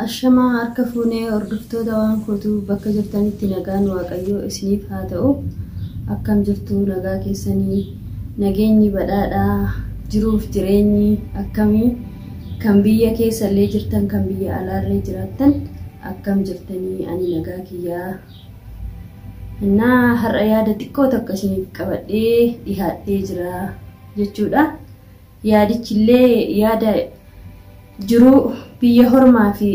Ashama harka fuunee hordoftoota waan kootu bakka jirtanitti nagaan waaqayyoo isiniif haa ta'u. Akkam jirtu nagaa keessanii nageenyi badhaadhaa jiruuf jireenyi akkamii kan biyya keessallee jirtan kan biyya alaallee jiraattan akkam jirtanii ani nagaa kiyyaa. Har'a yaada xiqqoo takka isiniif qabadhee dhihaadhee jira jechuudha. Yaadichillee yaada jiruu biyya hormaa fi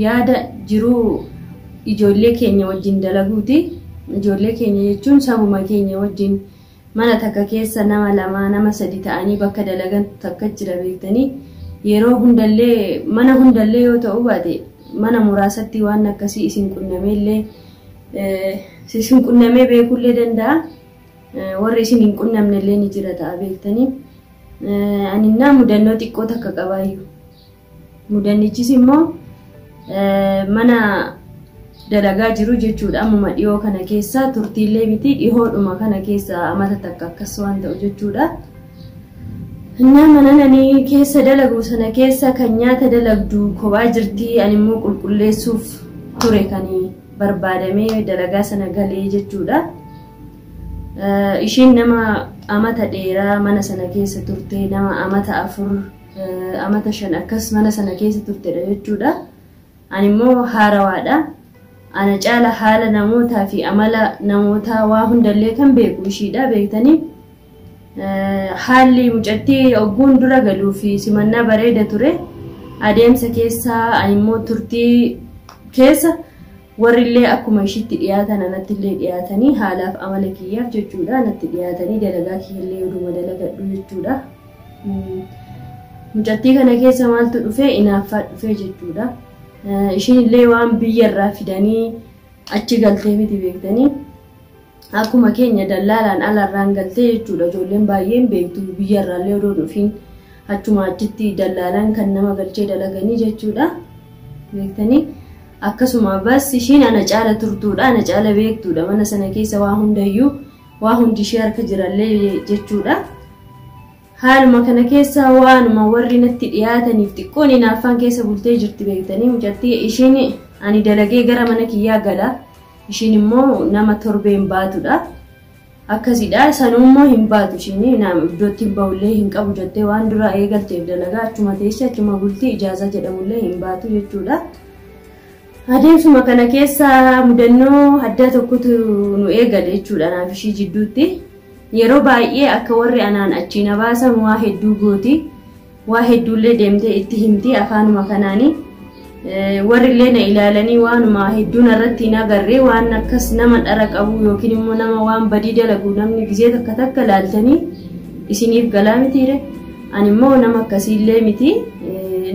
yaada jiruu ijoollee keenya wajjin dalaguuti. Ijoollee keenya jechuun sabuma keenya wajjin mana takka keessa nama lama nama sadi ta'anii bakka dalagan takka jira beektanii yeroo hundallee mana hundallee yoo ta'u baate mana muraasatti waan akkasii isin qunnamee beekullee danda'a. Warri isin hin qunnamnellee ni jira ta'a beektanii. Ani mudannoo xiqqoo takka qabaayyuu. Mudannichis immoo mana dalagaa jiru jechuudha. Ammuma dhiyoo kana keessa turtiillee miti dhihoodhuma kana keessa amata takka akkas waan ta'u jechuudha. Mana nani keessa dalagu sana keessa kan nyaata dalagdu kophaa jirti. Ani immoo qulqulleessuuf ture kan barbaadamee dalagaa sana galee jechuudha. Ishiin nama amata dheeraa mana sana keessa turte nama amata 4 amata 5 akkas mana sana keessa turtedha jechuudha. Ani immoo haarawaadha. Ana caala haala namootaa fi amala namootaa waa hundallee kan beeku ishiidha beektanii. Haalli mucattii ogguun dura galuu fi simannaa bareeda ture. Adeemsa keessa ani immoo turtii keessa warrillee akkuma ishiitti dhiyaatan anattillee dhiyaatanii haalaaf amala kiyyaaf jechuudha. Anatti dhiyaatanii dalagaa kiyyallee oduma dalagadhu jechuudha. Mucattii kana keessa maaltu dhufee inaaffaa dhufee jechuudha. Ishiinillee waan biyyarraa fidanii achi galtee miti beektanii. Akkuma keenya dallaalaan alarraan galtee jechuudha. Ijoolleen baay'een beektu biyyarraallee odoo dhufiin achuma achitti dallaalaan kan nama galchee dalaganii jechuudha. Beektanii. Akkasuma bas ishiin ana caala turtuudha. Ana caala beektuudha. Mana sana keessa waa hundayyuu waa hundi ishee harka jirallee jechuudha. Haaluma kana keessa waanuma warri natti dhiyaataniif xiqqoon inaaffaan keessa bultee jirti beektanii. Mucattii ishiin ani dalagee gara mana kiyyaa gala. Ishiin immoo nama torbeen baatudha. Akkasidha. Sanummoo hin baatu ishiin iddootti hin bahullee hin qabu jettee waan dura eegalteef dalagaa achuma teessee achuma bultii ijaazaa jedhamullee hin baatu jechuudha. Adeemsuma kana keessa mudannoo adda tokkotu nu eegale jechuudha naaf ishii jidduutti. Yeroo baay'ee akka warri anaan achi na baasan waa hedduu gooti. Waa hedduullee deemtee itti himti afaanuma kanaanii. Warrillee na ilaalanii waanuma hedduun irratti hin agarree waan akkas nama dhara qabu yookiin immoo nama waan badii dalagu namni gizee takka takka laaltanii isiniif galaa mitiire. Ani immoo nama akkasiillee miti.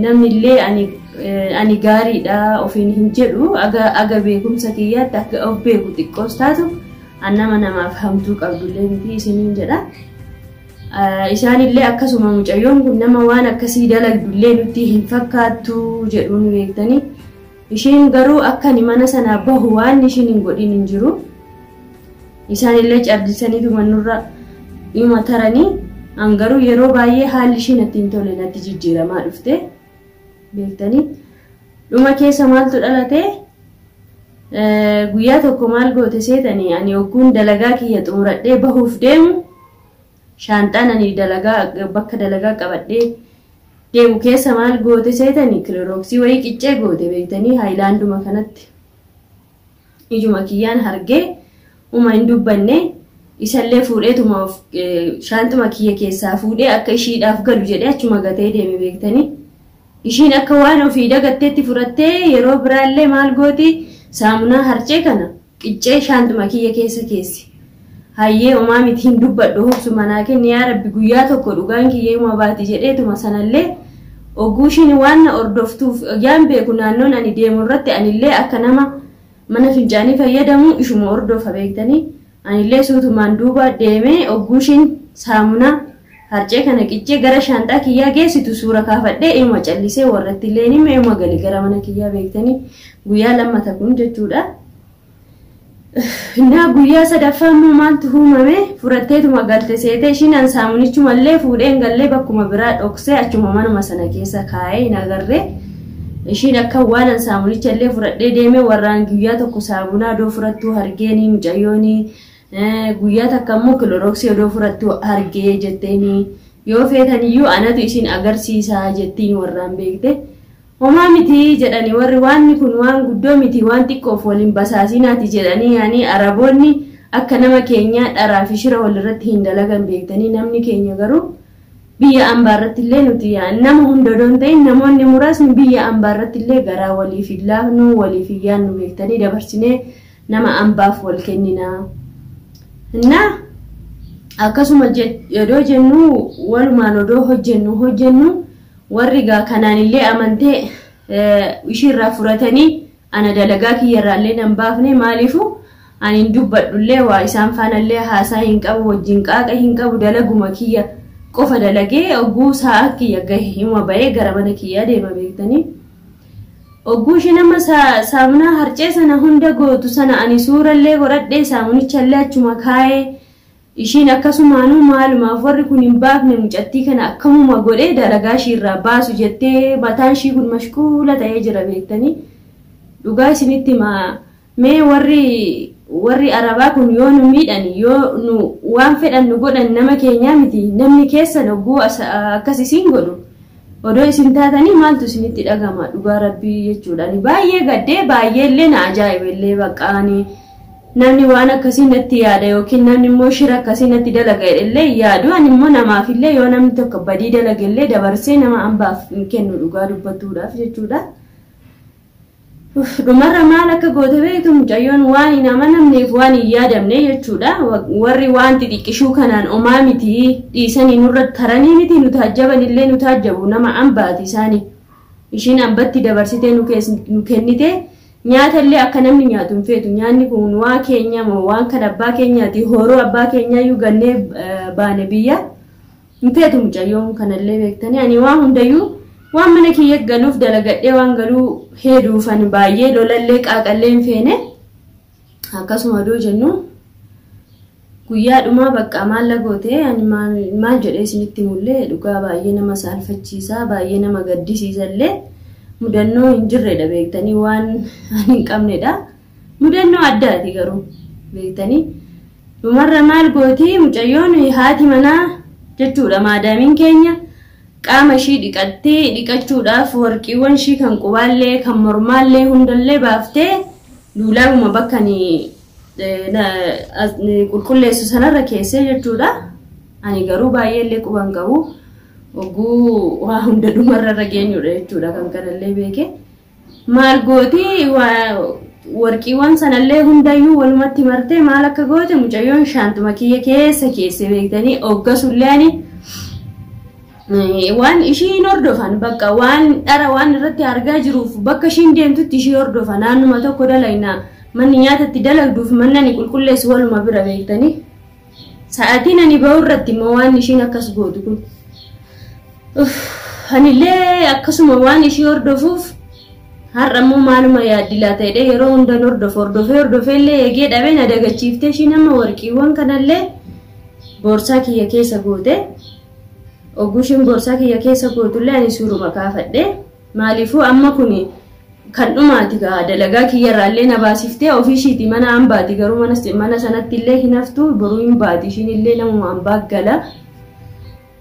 Namnillee ani gaariidha ofiin hin jedhu aga beekumsa kiyyaatti akka of beeku xiqqoos taatu annama namaaf hamtuu qabdullee miti isiniin jedha. Isaanillee akkasuma mucayyoon kun nama waan akkasii dalagdullee nutti hin fakkaattu jedhuun beektanii. Ishiin garuu akka ni mana sanaa bahu waan ishiin hin godhin hin jiru. Isaanillee cabdisaniitu manurra dhimma taranii. An garuu yeroo baay'ee haalli ishiin natti hin tolle natti jijjiiramaa dhufte. Beektanii dhuma keessa maaltu dhalate guyyaa tokko maal goote seetanii ani ogguun dalagaa kiyya xumuradhee bahuuf deemu shaanxaan ani bakka dalagaa qabadhee deemu keessa maal goote seetanii kilorooksii wayii qiccee goote beektanii haayilaanduma kanatti ijuma kiyyaan hargee uma hin dubbanne isallee fuudheetuma shaanxuma kiyya keessaa fuudhee akka ishiidhaaf galu jedhee achuma gatee deeme beektanii. Ishiin akka waan ofii dagatteetti fudhattee yeroo biraallee maal gooti saamunaa harcee kana qiccee shaanxuma kiyya keessa keessi. Hayyee homaa miti hin dubbadhu hobsu manaa kenni yaa rabbi guyyaa tokko dhugaan kiyyee uma baati jedheetuma sanallee ogguu ishiin waan na ordoftuuf yaan beeku naannoon ani deemu irratti anillee akka nama mana fincaanii fayyadamu ishuma ordofa beektanii. Anillee suutumaan duuba deemee ogguu ishiin saamunaa harcee kana qiccee gara shaanxaa kiyyaa geessitu suura kaafadhee ilma callisee warratti illee nima ilma gali gara mana kiyyaa beektanii guyyaa lammata kun jechuudha. Guyyaa sadaffaa immoo maaltu uumame fudhatteetuma galte seetee ishiin saamunichumallee fuudheen gallee bakkuma biraa dhoksee achuma manuma sana keessa kaa'ee hin agarree ishiin akka waan saamunicha illee fudhadhee deemee warraan guyyaa tokko saabunaa doo fudhattu hargeeni mucayyooni guyyaa takka immoo kilorooksii doo fudhattu hargee jetteeni yoo feetan iyyuu anatu isin agarsiisaa jettiin warraan beekte homaa miti jedhani warri waanni kun waan guddoo miti waan xiqqoof waliin basaasinaati jedhanii yaani araboonni akka nama keenya dharaa fi shira walirratti hin dalagan beektanii namni keenya garuu biyya ambaarratti illee nuti nama hunda doon ta'in namoonni muraasni biyya ambaarratti illee garaa waliif ilaafnu waliif yaannu beektanii dabarsinee nama ambaaf wal kennina na akkasuma jedhoo jennu walumaan odoo hojjennu warri gaa kanaan illee amantee ishiirraa furatanii ana dalagaa kiyyarraallee nan baafne maaliifu ani dubbadhullee waa isaan faanallee haasaa hin qabu wajjin qaaqa hin qabu dalaguma kiyya qofa dalagee oguu sa'a kiyya gahe hima ba'ee gara mana kiyyaa deema beektanii oguu isheen amma saamunaa harcee sana hunda gootu sana ani suurallee godhadhee saamunichallee achuma kaa'ee ishiin akkasumaanuu maalumaaf warri kun hin baafne mucattii kana akkamuma godhee dalagaa ishiirraa baasu jettee mataan ishii kun mashquula ta'ee jira beektanii dhugaa isinitti mee warri arabaa kun yoo nu miidhan yoo nu waan fedhan nu godhan nama keenyaa miti namni keessa oguu akkas isin godhu odoo isin taatanii maaltu isinitti dhagama dhugaa rabbii jechuudhaan baay'ee gaddee baay'ee illee na ajaa'ibellee baqqaanii namni waan akkasii natti yaada yookiin namni immoo shira akkasii natti dalaga illee yaadu ani immoo namaaf illee yoo namni tokko badii dalaga illee dabarsee nama ambaaf hin kennu dhugaa dubbatuudhaaf jechuudha. Dhumarra maal akka goote beektu mucayyoon waan hin amanamneef waan hin yaadamne jechuudha. Warri waan xixiqqishuu kanaan omaa miti dhiisanii nurra taranii miti nu taajjaban illee nu taajjabu nama ambaati isaanii. Ishiin ambatti dabarsitee nu kennite. Nyaata illee akka namni nyaatu hin feetu nyaanni kun waa keenya moo waan kan abbaa keenyaati horoo abbaa keenyaa iyyuu gannee baane biyya hin feetu mucayyoon kanallee beektanii ani waan hundayyuu waan mana kiyya galuuf dalagadhee waan galuu heeduufan baay'ee lolallee qaaqallee hin feene akkasuma doo jennu guyyaa dhumaa bakka maal goote ani maal jedhee isinitti mullee dhugaa baay'ee nama saalfachiisaa baay'ee nama gaddisiisallee mudannoo hin jirredha beektanii waan ani hin qabnedha mudannoo addaati garuu beektanii dhumarra maal gooti mucayyoon haati manaa jechuudha maadaamiin keenya qaama ishii dhiqachuudhaaf warqiiwwan ishii kan qubaallee kan mormaallee hundallee baaftee duulaaguma bakka qulqulleessu sanarra keessee jechuudha ani garuu baay'eellee quban qabu oguu waa hunda dhumarra rageenyudha jechuudha kan kanallee beeke maal gooti warqiiwwan sanallee hundayyuu walumatti martee maal akka goote mucayyoon shaantuma kiyya keessa beektanii oggasullee waan ishiin hordofan bakka waan dhara waan irratti argaa jiruuf bakka ishiin deemtutti ishii hordofa naannuma tokko dalayna manni nyaatatti dalagduuf mannani qulqulleessu waluma bira beektanii sa'aatiin ani ba'u irratti immoo waan ishiin akkas gootu kun anillee akkasuma waan ishii hordofuuf har'a immoo maaluma yaaddilaa ta'edha yeroo hundan hordofeellee eegee dhabee na dagachiifte ishiin amma warqiiwwan kanallee boorsaa kiyya keessa goote ogushin boorsaa kiyya keessa gootullee ani suuruma kaafadhe maaliifuu amma kun kan dhumaati gaa dalagaa kiyyarraallee na baasiftee ofiishiiti mana ambaati garuu mana sanatti illee hin haftu boruu hin baati ishiin illee namuma ambaa gala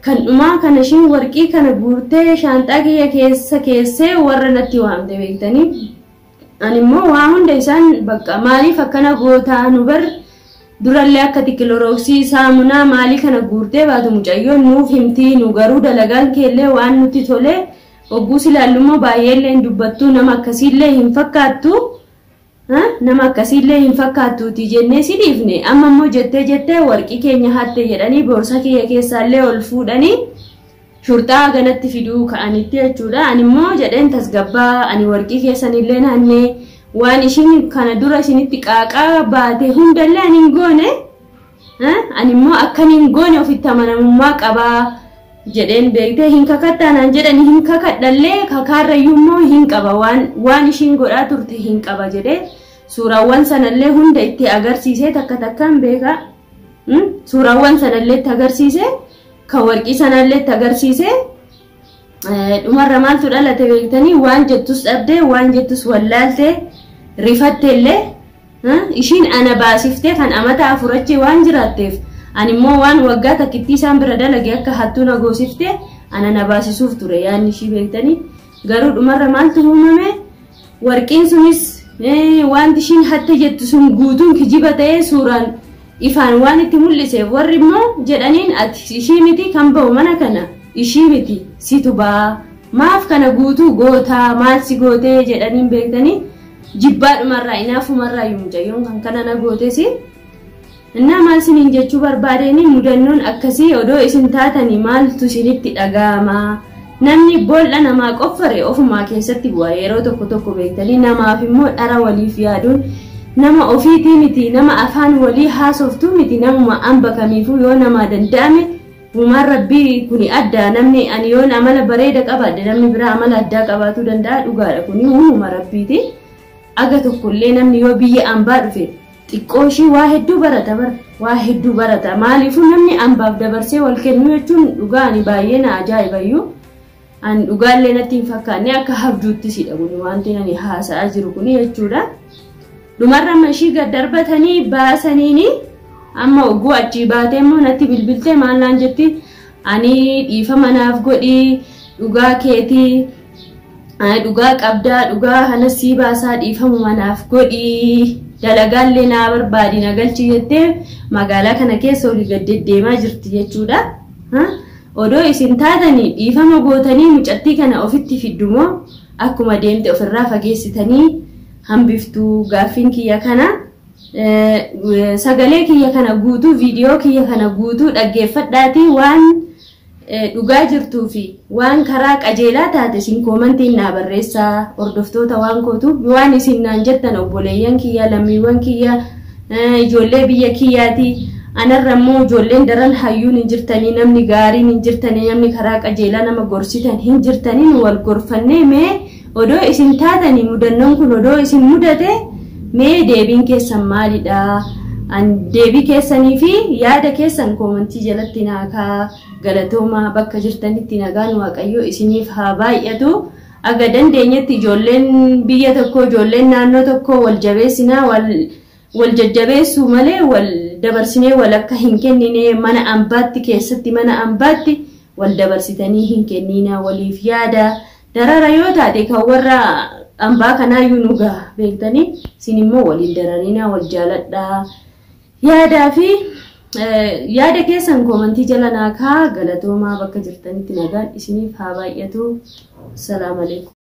kan dhumaa kana ishiin warqii kana guurtee shaanxaa kiyya keessee warra natti waamte beektanii ani immoo waa hunda isaan bakka maaliif akkana gootaa nu bar durallee akka kilorooksii saamunaa maalii kana guurtee baatu mucayyoon nuuf himtii nu garuu dalagaan keellee waan nuti tole ogguus ilaallummoo baay'eellee hin dubbattu nama akkasiillee hin fakkaattu nama akkasiillee hin fakkaattuuti jennee si dhiifne amma immoo jettee warqii keenya hatte jedhanii boorsaa kiyya keessaallee ol fuudhanii shurxaa ganatti fiduu ka'anitti jechuudha ani immoo jedheen tasgabbaa ani warqii keessanillee naannee waan ishiin kana dura isinitti qaaqaa baate hundallee ani hin goone ani immoo akkan hin goone ofitti amanamummaa qabaa jedheen beektee hin kakattanaan jedhani hin kakadhallee kakaarrayyuu immoo hin qaba waan ishiin godhaa turte hin qaba jedhee suuraawwan sanallee hunda itti agarsiisee takkaan beeka suuraawwan sanallee itti agarsiisee kan warqii sanallee itti agarsiisee dhumarra maaltu dhalate beektanii waan jettus dhabdee waan jettus wallaaltee rifatteellee ishiin ana baasiftee kan amata afurachi waan jiraatteef ani immoo waan waggaa takkitti isaan bira dalage akka hattuun agoosiftee ana na baasisuuf ture yaanni ishii beektanii garuu dhumarra maaltu uumame warqiin sunis wanti ishiin hatte jettu sun guutuun kijiba ta'ee suuraan ifaan waan itti mul'iseef warri immoo jedhaniin ati ishii miti kan ba'u mana kana ishii miti situ baa maaf kana guutuu gootaa maal si gootee jedhaniin beektanii jibbaadhumarraa inaafumarraa mucayyoon kan kana na gootesi innaa maal isiniin jechuu barbaadeenii mudannoon akkasii odoo isin taatanii maaltu isinitti dhaga'ama namni boolla namaa qoffare ofumaa keessatti bu'a yeroo tokko beektanii namaaf immoo dhara waliif yaaduun nama ofiitii miti nama afaan walii haasoftuu miti namuma amba kamiifuu yoo namaa danda'ame uumaan rabbii kuni adda namni ani yoon amala bareeda qabaadde namni biraa amala addaa qabaatuu danda'a dhugaadha kuni uumama rabbiiti aga tokkollee namni yoo biyya ambaa dhufe xiqqooshii waa hedduu barata maaliifuu namni ambaaf dabarsee wal kennuu jechuun dhugaani baay'ee na ajaa'ibayyuu an dhugaallee natti hin fakkaanne akka habduutti sidha kuni wanti ani haasa'aa jiru kuni jechuudha dhumarra mashii gad darbatanii baasaniini amma oguu achi baatee immoo natti bilbiltee maallaan jetti ani dhiifama naaf godhi dhugaa keetii dhugaa qabdaa dhugaa kana sii baasaa dhiifama manaaf godhi dalagaallee naa barbaadi na galchi jettee magaalaa kana keessa olii gad deddeemaa jirti jechuudha odoo isin taatanii dhiifama gootanii mucattii kana ofitti fiddumoo akkuma deemte ofirraa fageessitanii hambiftuu gaaffiin kiyya kana sagalee kiyya kana guutuu viidiyoo kiyya kana guutuu dhaggeeffadhaatii waan dhugaa jirtuu fi waan karaa qajeelaa taate isin koomantiin naa barreessaa hordoftoota waan kootu waan isin naan jettan obboleeyyan kiyya lammiiwwan kiyya ijoollee biyya kiyyaati anarra immoo ijoolleen daran hayyuun hin jirtanii namni gaariin hin jirtanii namni karaa qajeelaa nama gorsitan hin jirtanii wal gorfannee mee odoo isin taatanii mudannoon kun odoo isin mudate mee deebiin keessan maalidha an deebii keessanii fi yaada keessan koomantii jalatti naakaa galatooma bakka jirtanitti nagaan waaqayyoo isiniif haa baay'atu aga dandeenyetti ijoolleen biyya tokko ijoolleen naannoo tokko wal jabeessinaa wal jajjabeessuu malee wal dabarsinee wal akka hin kennine mana ambaatti keessatti mana ambaatti wal dabarsitanii hin kennina waliif yaada darara yoo taate kan warra ambaa kanaayyuu nugaa beektanii isin immoo waliin dararina wal jaaladhaa yaadaa fi yaada keessan koomantii jala naakaa galatoomaa bakka jirtanitti nagaan isiniif haa baay'atu. Assalamu alaikum.